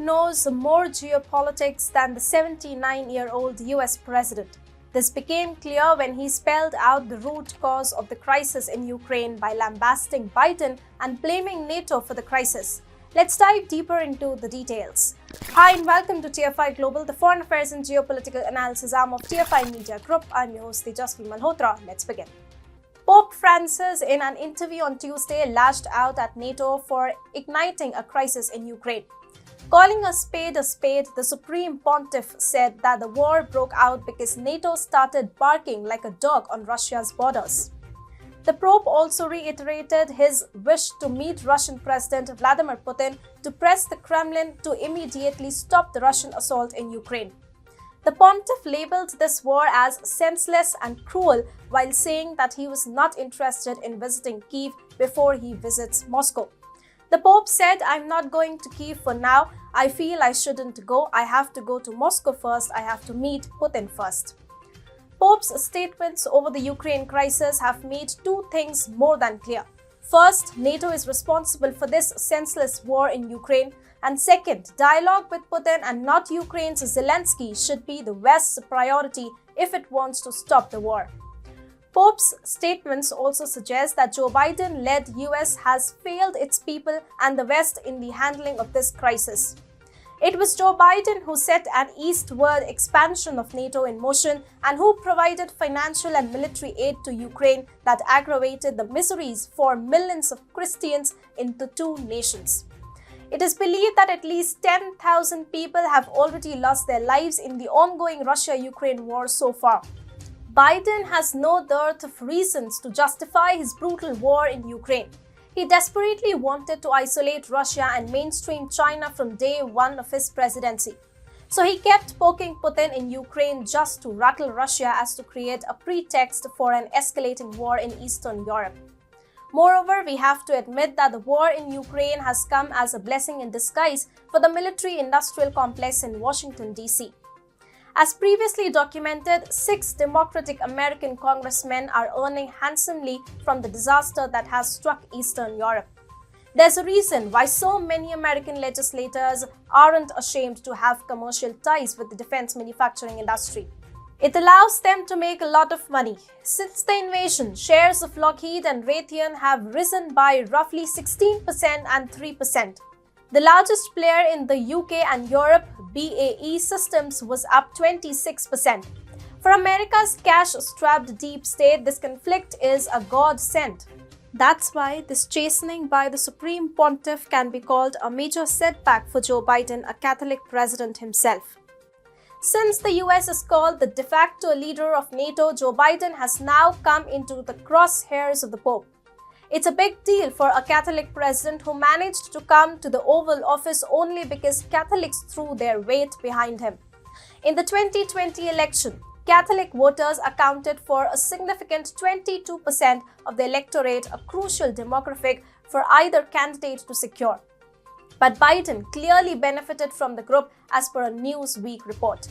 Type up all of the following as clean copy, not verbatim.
knows more geopolitics than the 79-year-old US president. This became clear when he spelled out the root cause of the crisis in Ukraine by lambasting Biden and blaming NATO for the crisis. Let's dive deeper into the details. Hi and welcome to TFI Global, the foreign affairs and geopolitical analysis arm of TFI Media Group. I'm your host Tejasvi Malhotra. Let's begin. Pope Francis, in an interview on Tuesday, lashed out at NATO for igniting a crisis in Ukraine. Calling a spade, the Supreme Pontiff said that the war broke out because NATO started barking like a dog on Russia's borders. The Pope also reiterated his wish to meet Russian President Vladimir Putin to press the Kremlin to immediately stop the Russian assault in Ukraine. The Pontiff labeled this war as senseless and cruel while saying that he was not interested in visiting Kyiv before he visits Moscow. The Pope said, "I'm not going to Kyiv for now. I feel I shouldn't go. I have to go to Moscow first. I have to meet Putin first." Pope's statements over the Ukraine crisis have made two things more than clear. First, NATO is responsible for this senseless war in Ukraine. And second, dialogue with Putin and not Ukraine's Zelensky should be the West's priority if it wants to stop the war. Pope's statements also suggest that Joe Biden-led US has failed its people and the West in the handling of this crisis. It was Joe Biden who set an eastward expansion of NATO in motion and who provided financial and military aid to Ukraine that aggravated the miseries for millions of Christians in the two nations. It is believed that at least 10,000 people have already lost their lives in the ongoing Russia-Ukraine war so far. Biden has no dearth of reasons to justify his brutal war in Ukraine. He desperately wanted to isolate Russia and mainstream China from day one of his presidency. So he kept poking Putin in Ukraine just to rattle Russia as to create a pretext for an escalating war in Eastern Europe. Moreover, we have to admit that the war in Ukraine has come as a blessing in disguise for the military-industrial complex in Washington, D.C. As previously documented, 6 Democratic American congressmen are earning handsomely from the disaster that has struck Eastern Europe. There's a reason why so many American legislators aren't ashamed to have commercial ties with the defense manufacturing industry. It allows them to make a lot of money. Since the invasion, shares of Lockheed and Raytheon have risen by roughly 16% and 3%. The largest player in the UK and Europe, BAE Systems, was up 26%. For America's cash-strapped deep state, this conflict is a godsend. That's why this chastening by the Supreme Pontiff can be called a major setback for Joe Biden, a Catholic president himself. Since the US is called the de facto leader of NATO, Joe Biden has now come into the crosshairs of the Pope. It's a big deal for a Catholic president who managed to come to the Oval Office only because Catholics threw their weight behind him. In the 2020 election, Catholic voters accounted for a significant 22% of the electorate, a crucial demographic for either candidate to secure. But Biden clearly benefited from the group as per a Newsweek report.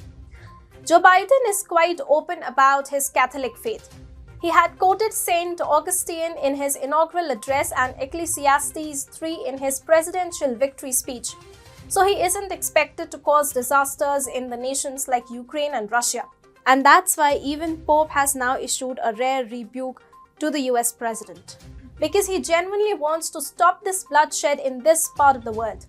Joe Biden is quite open about his Catholic faith. He had quoted Saint Augustine in his inaugural address and Ecclesiastes 3 in his presidential victory speech. So he isn't expected to cause disasters in the nations like Ukraine and Russia. And that's why even Pope has now issued a rare rebuke to the US president, because he genuinely wants to stop this bloodshed in this part of the world.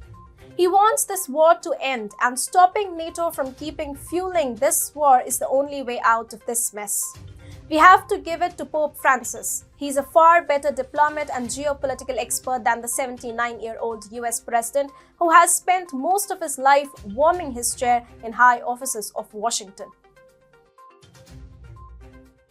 He wants this war to end, and stopping NATO from keeping fueling this war is the only way out of this mess. We have to give it to Pope Francis. He's a far better diplomat and geopolitical expert than the 79-year-old US president who has spent most of his life warming his chair in high offices of Washington.